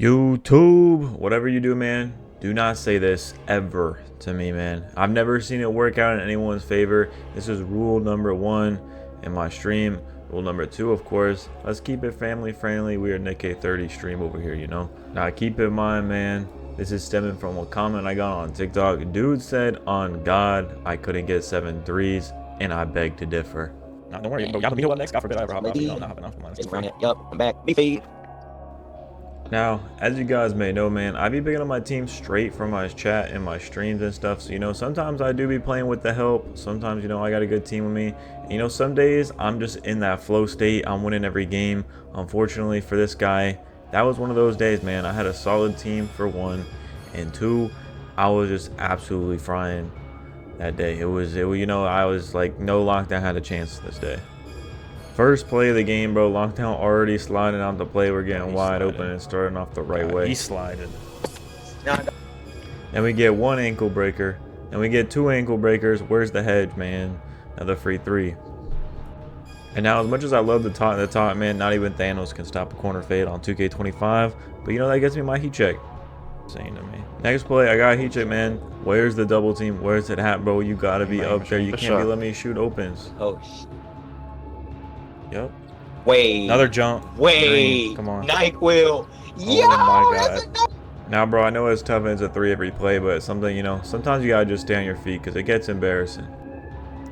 YouTube, whatever you do, man, do not say this ever to me, man. I've never seen it work out in anyone's favor. This is rule number 1 in my stream. Rule number 2, of course, let's keep it family friendly. We are NickK30 stream over here, you know. Now keep in mind, man, this is stemming from a comment I got on TikTok. Dude said, on God, I couldn't get 7 threes, and I beg to differ. Nah, don't worry, y'all gonna be here next. God forbid I ever hop off. No, not hopping off. Come on, It's around here. Yup, I'm back. Beefy. Now, as you guys may know, man, I be picking up my team straight from my chat and my streams and stuff. So, you know, sometimes I do be playing with the help. Sometimes, you know, I got a good team with me. And, you know, some days I'm just in that flow state. I'm winning every game. Unfortunately for this guy, that was one of those days, man. I had a solid team for 1, and 2, I was just absolutely frying that day. It was, you know, I was like, no lockdown had a chance this day. First play of the game, bro. Lockdown already sliding out the play. We're getting wide open and starting off the right way. He slided. And we get 1 ankle breaker. And we get 2 ankle breakers. Where's the hedge, man? Another free 3. And now, as much as I love the taunt, man, not even Thanos can stop a corner fade on 2K25. But you know, that gets me my heat check. Saying to me. Next play, I got a heat check, man. Where's the double team? Where's it at, bro? You gotta be up there. You can't be letting me shoot opens. Oh, Yep. wait. Another jump. Wait. Green. Come on. NyQuil. Yo, my that's God. Now, bro, I know it's tough and it's a 3 every play, but something, you know, sometimes you gotta just stay on your feet because it gets embarrassing.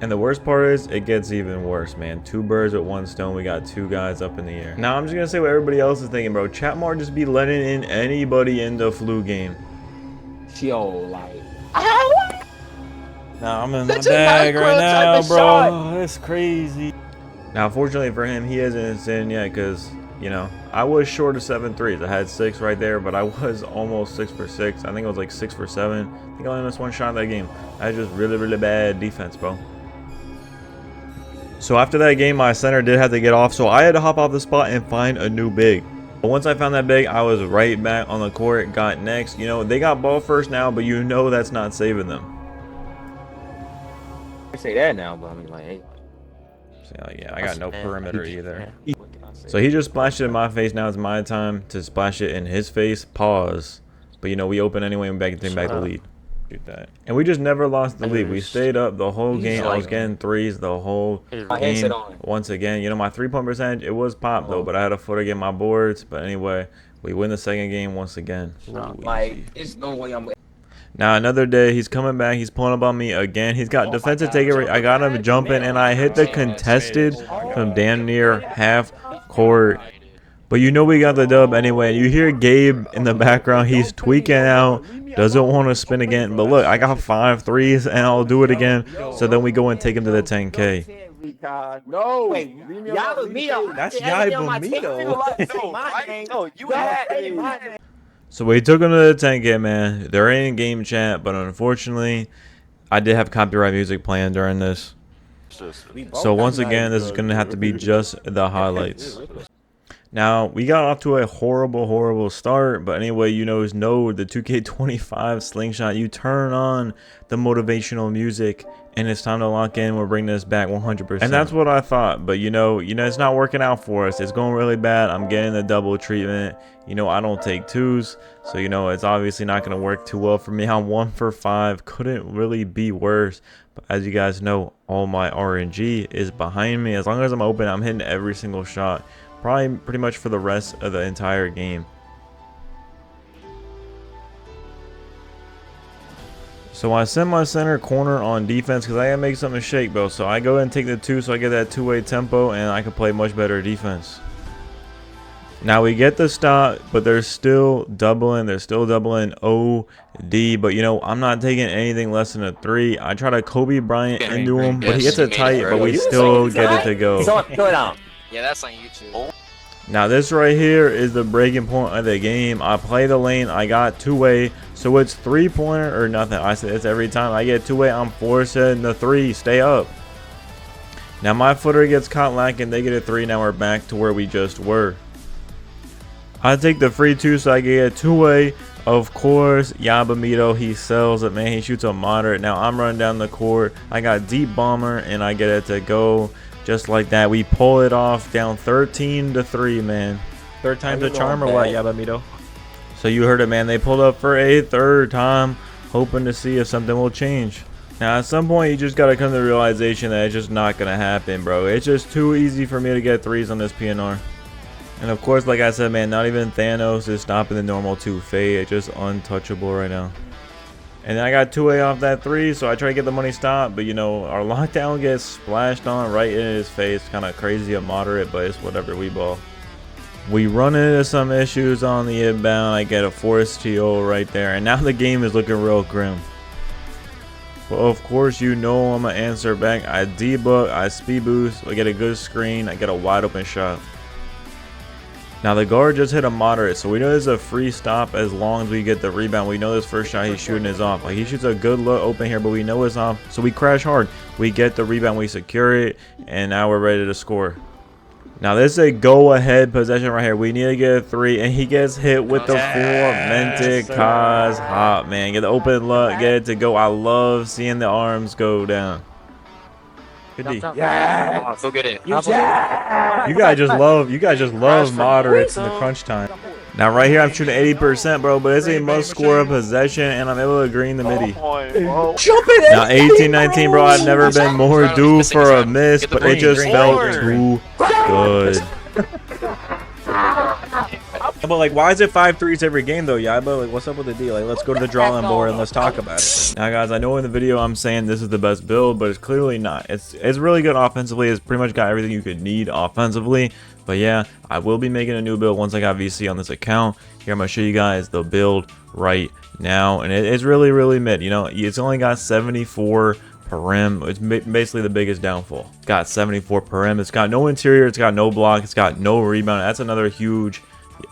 And the worst part is, it gets even worse, man. 2 birds with 1 stone. We got 2 guys up in the air. Now, I'm just gonna say what everybody else is thinking, bro. Chatmar just be letting in anybody in the flu game. Yo, like. Now, I'm in Such my a bag NyQuil right now, type of bro. shot. That's crazy. Now, fortunately for him, he isn't in yet because, you know, I was short of 7 threes. I had 6 right there, but I was almost 6 for 6. I think it was like 6 for 7. I think I only missed 1 shot that game. I was just really bad defense, bro. So after that game, my center did have to get off, so I had to hop off the spot and find a new big. But once I found that big, I was right back on the court, got next. You know, they got ball first now, but you know that's not saving them. I say that now, but I mean, like, hey. So, yeah, I got no perimeter either. So he just splashed it in my face. Now it's my time to splash it in his face. Pause. But, you know, we open anyway and take back the lead. Shoot that. And we just never lost the lead. We stayed up the whole game. I was getting threes the whole game. Once again, you know, my 3-point percentage, it was pop though, but I had a footer get my boards. But anyway, we win the second game once again. Like, there's no way I'm. Now another day, he's coming back. He's pulling up on me again. He's got defensive takeaway. I got him jumping, and I hit the contested from damn near half court. But you know we got the dub anyway. You hear Gabe in the background. He's tweaking out. Doesn't want to spin again. But look, I got 5 threes, and I'll do it again. So then we go and take him to the 10K. No, wait, Yabamito. That's Yabamito. No, you had. So we took him to the 10K, man. They're in game chat, but unfortunately, I did have copyright music playing during this. So once again, this is going to have to be just the highlights. Now, we got off to a horrible start, but anyway, you know the 2K25 slingshot. You turn on the motivational music, and it's time to lock in. We're bringing this back 100%. And that's what I thought, but you know, it's not working out for us. It's going really bad. I'm getting the double treatment. You know, I don't take 2s, so you know, it's obviously not going to work too well for me. I'm 1 for 5. Couldn't really be worse. But as you guys know, all my RNG is behind me. As long as I'm open, I'm hitting every single shot. Probably pretty much for the rest of the entire game. So I send my center corner on defense because I gotta make something shake, bro. So I go ahead and take the 2 so I get that 2-way tempo and I can play much better defense. Now we get the stop, but they're still doubling. They're still doubling OD. But you know, I'm not taking anything less than a 3. I try to Kobe Bryant into him, but he gets it tight, but we still get it to go. Yeah, that's on YouTube. Now this right here is the breaking point of the game. I play the lane. I got 2-way, so it's 3-pointer or nothing. I said it's every time I get 2-way, I'm forcing the 3. Stay up. Now my footer gets caught lacking. They get a 3. Now we're back to where we just were. I take the free 2, so I get a 2-way. Of course, Yabamito, he sells it, man. He shoots a moderate. Now I'm running down the court. I got deep bomber, and I get it to go. Just like that, we pull it off, down 13-3, man. Third time's a charm or what, Yabamito? So you heard it, man. They pulled up for a third time, hoping to see if something will change. Now, at some point, you just got to come to the realization that it's just not going to happen, bro. It's just too easy for me to get threes on this PNR. And of course, like I said, man, not even Thanos is stopping the normal 2 fade. It's just untouchable right now. And then I got 2A off that 3, so I try to get the money stopped. But, you know, our lockdown gets splashed on right in his face. Kind of crazy and moderate, but it's whatever, we ball. We run into some issues on the inbound. I get a forced TO right there. And now the game is looking real grim. But of course, you know I'm going to answer back. I debug, I speed boost, I get a good screen, I get a wide open shot. Now the guard just hit a moderate, so we know there's a free stop as long as we get the rebound. We know this first shot he's shooting is off. Like, he shoots a good look open here, but we know it's off. So we crash hard. We get the rebound, we secure it, and now we're ready to score. Now this is a go-ahead possession right here. We need to get a 3, and he gets hit with the four-mented Koz hop, man. Get the open look, get it to go. I love seeing the arms go down. Good D. Yeah. Oh, go get it. You guys just love moderates in the crunch time. Now right here I'm shooting 80%, bro, but it's a must score of possession, and I'm able to green the midi. Now 18-19, bro. I've never been more due for a miss, but it just felt too good. But like, why is it 5 threes every game though? Yeah, but like, what's up with the D? Like, let's go to the drawing board and let's talk about it. Now guys, I know in the video I'm saying this is the best build, but it's clearly not. It's really good offensively. It's pretty much got everything you could need offensively. But yeah, I will be making a new build once I got VC on this account. Here I'm gonna show you guys the build right now, and it's really mid. You know, it's only got 74 perim. It's basically the biggest downfall. It's got 74 perim. It's got no interior. It's got no block. It's got no rebound. That's another huge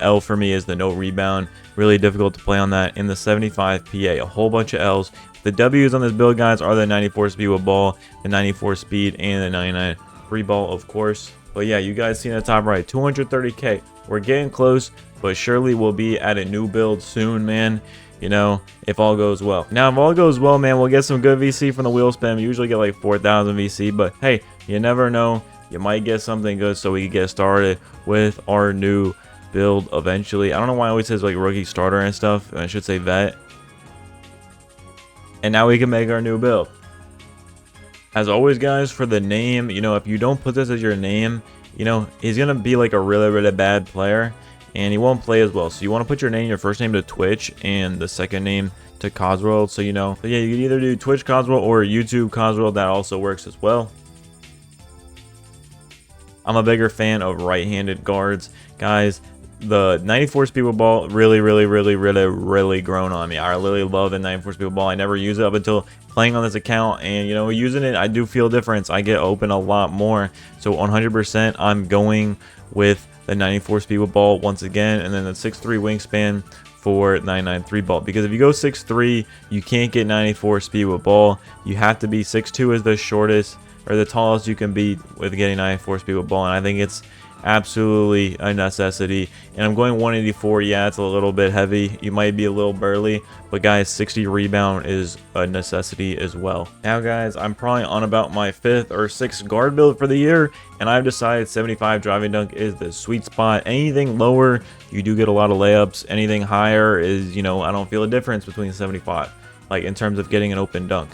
L for me, is the no rebound. Really difficult to play on that. In the 75 PA, a whole bunch of L's. The W's on this build, guys, are the 94 speed with ball, the 94 speed, and the 99 free ball, of course. But yeah, you guys see in the top right, 230k. We're getting close, but surely we'll be at a new build soon, man. You know, if all goes well. Now, if all goes well, man, we'll get some good VC from the wheel spam. We usually get like 4,000 VC, but hey, you never know. You might get something good, so we can get started with our new build eventually. I don't know why it always says like rookie starter and stuff. I should say vet. And now we can make our new build. As always, guys, for the name, you know, if you don't put this as your name, you know, he's gonna be like a really bad player, and he won't play as well. So you want to put your name, your first name to Twitch, and the second name to KozWrld. So you know, but yeah, you can either do Twitch KozWrld or YouTube KozWrld. That also works as well. I'm a bigger fan of right-handed guards, guys. The 94 speed with ball really grown on me. I really love the 94 speed with ball. I never use it up until playing on this account, and you know, using it, I do feel a difference. I get open a lot more. So 100% I'm going with the 94 speed with ball once again, and then the 6'3 wingspan for 993 ball, because if you go 6'3 you can't get 94 speed with ball. You have to be 6'2 is the shortest or the tallest you can be with getting 94 speed with ball, and I think it's absolutely a necessity. And I'm going 184. Yeah, it's a little bit heavy. You might be a little burly, but guys, 60 rebound is a necessity as well. Now guys, I'm probably on about my 5th or 6th guard build for the year, and I've decided 75 driving dunk is the sweet spot. Anything lower, you do get a lot of layups. Anything higher is, you know, I don't feel a difference between 75, like in terms of getting an open dunk.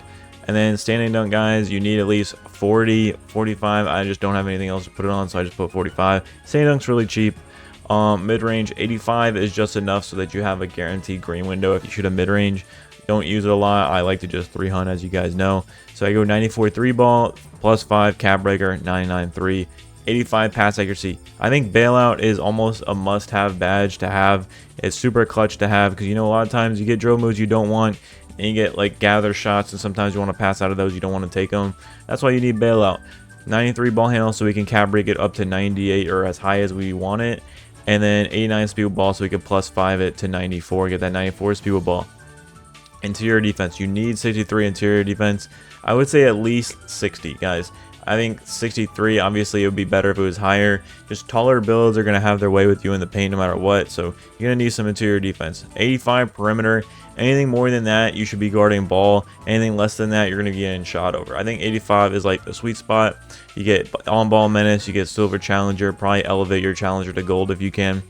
And then standing dunk, guys, you need at least 40, 45. I just don't have anything else to put it on, so I just put 45. Standing dunk's really cheap. Mid-range, 85 is just enough so that you have a guaranteed green window if you shoot a mid-range. Don't use it a lot. I like to just 3-hunt, as you guys know. So I go 94 3-ball, plus 5 cap breaker, 99 3, 85 pass accuracy. I think bailout is almost a must-have badge to have. It's super clutch to have, because you know, a lot of times you get drill moves you don't want, and you get like gather shots, and sometimes you want to pass out of those, you don't want to take them. That's why you need bailout. 93 ball handle, so we can cap break it up to 98 or as high as we want it, and then 89 speed with ball, so we can plus 5 it to 94, get that 94 speed with ball. Interior defense, you need 63 interior defense. I would say at least 60, guys. I think 63, obviously it would be better if it was higher. Just taller builds are going to have their way with you in the paint no matter what, so you're going to need some interior defense. 85 perimeter. Anything more than that, you should be guarding ball. Anything less than that, you're going to be getting shot over. I think 85 is like the sweet spot. You get on-ball menace, you get silver challenger, probably elevate your challenger to gold if you can.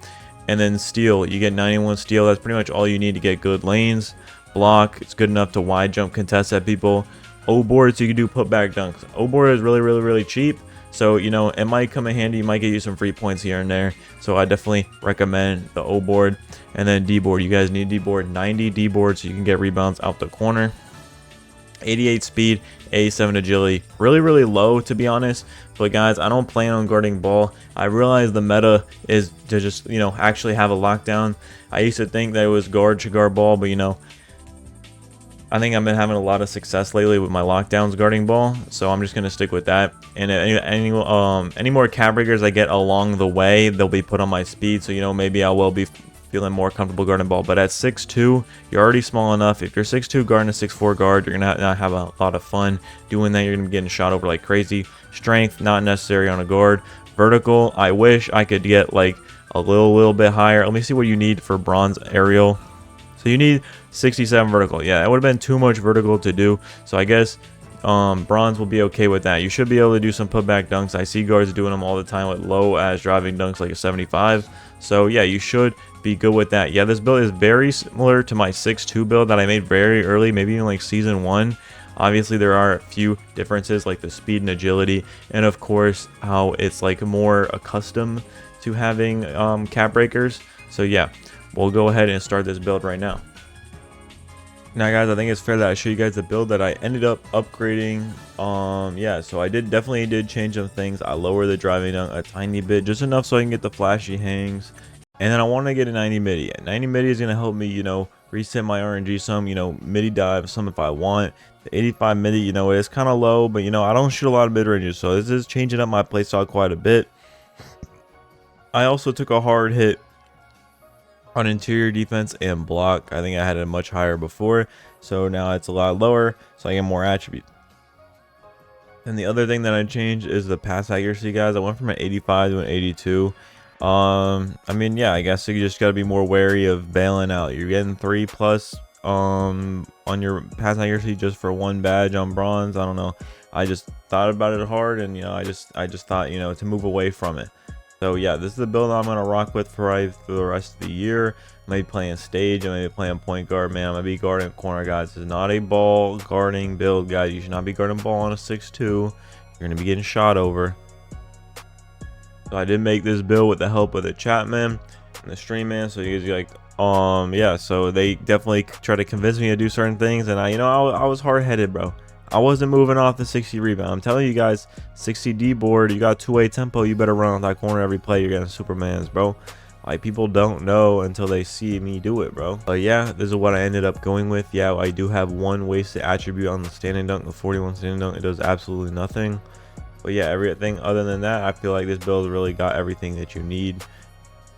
And then steal, you get 91 steal. That's pretty much all you need to get good lanes. Block, it's good enough to wide jump contest at people. O board, so you can do putback dunks. O board is really cheap, so you know it might come in handy. You might get you some free points here and there, so I definitely recommend the O board. And then D board, you guys need D board. 90 D board so you can get rebounds out the corner. 88 speed, 87 agility, really low to be honest, but guys, I don't plan on guarding ball. I realize the meta is to just, you know, actually have a lockdown. I used to think that it was guard to guard ball, but you know, I think I've been having a lot of success lately with my lockdowns guarding ball, so I'm just gonna stick with that. And any more cap breakers I get along the way, they'll be put on my speed, so you know, maybe I will be feeling more comfortable guarding ball. But at 6'2", you're already small enough. If you're 6'2" guarding a 6'4" guard, you're gonna not have a lot of fun doing that. You're gonna be getting shot over like crazy. Strength not necessary on a guard. Vertical, I wish I could get like a little bit higher. Let me see what you need for bronze aerial. So you need 67 vertical. Yeah, it would have been too much vertical to do, so I guess bronze will be okay with that. You should be able to do some putback dunks. I see guards doing them all the time with low as driving dunks like a 75. So yeah, you should be good with that. Yeah, this build is very similar to my 6'2" build that I made very early, maybe even like season 1. Obviously there are a few differences like the speed and agility, and of course how it's like more accustomed to having cap breakers. So yeah, we'll go ahead and start this build right now. Now guys, I think it's fair that I show you guys the build that I ended up upgrading. Yeah, so I definitely did change some things. I lowered the driving down a tiny bit, just enough so I can get the flashy hangs. And then I want to get a 90 midi. 90 midi is going to help me, you know, reset my RNG some, you know, midi dive some if I want. The 85 midi, you know, it's kind of low, but you know, I don't shoot a lot of mid ranges, so this is changing up my playstyle quite a bit. I also took a hard hit on interior defense and block. I think I had it much higher before, so now it's a lot lower, so I get more attribute. And the other thing that I changed is the pass accuracy, guys. I went from an 85 to an 82. I mean, yeah, I guess you just got to be more wary of bailing out. You're getting 3+ on your pass accuracy just for 1 badge on bronze. I don't know, I just thought about it hard, and you know, I just thought, you know, to move away from it. So yeah, this is the build I'm gonna rock with for the rest of the year. I may be playing stage, I may be playing point guard. Man, I'm gonna be guarding corner, guys. This is not a ball guarding build, guys. You should not be guarding ball on a 6'2". You're gonna be getting shot over. So I did make this build with the help of the chat man and the stream man. So you guys like, yeah, so they definitely try to convince me to do certain things, and I was hard-headed, bro. I wasn't moving off the 60 rebound. I'm telling you guys, 60 D board, you got 2-way tempo, you better run on that corner every play. You're getting Supermans, bro. Like, people don't know until they see me do it, bro. But yeah, this is what I ended up going with. Yeah, I do have 1 wasted attribute on the standing dunk, the 41 standing dunk. It does absolutely nothing. But yeah, everything other than that, I feel like this build really got everything that you need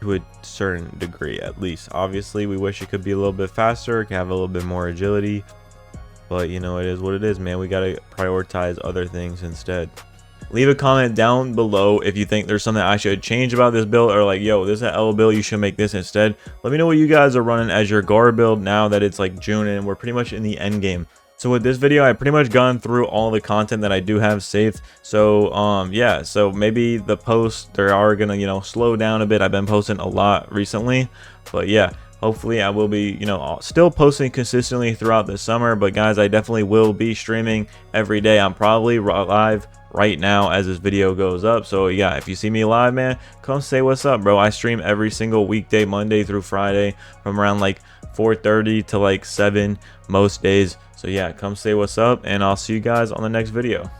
to a certain degree, at least. Obviously, we wish it could be a little bit faster, could have a little bit more agility. But you know, it is what it is, man. We gotta prioritize other things instead. Leave a comment down below if you think there's something I should change about this build, or like, yo, this is an L build, you should make this instead. Let me know what you guys are running as your guard build now that it's like June and we're pretty much in the end game. So with this video, I pretty much gone through all the content that I do have saved. So yeah, so maybe the posts, they are gonna, you know, slow down a bit. I've been posting a lot recently, but yeah, hopefully I will be, you know, still posting consistently throughout the summer. But guys, I definitely will be streaming every day. I'm probably live right now as this video goes up. So yeah, if you see me live, man, come say what's up, bro. I stream every single weekday, Monday through Friday, from around like 4:30 to like 7 most days. So yeah, come say what's up, and I'll see you guys on the next video.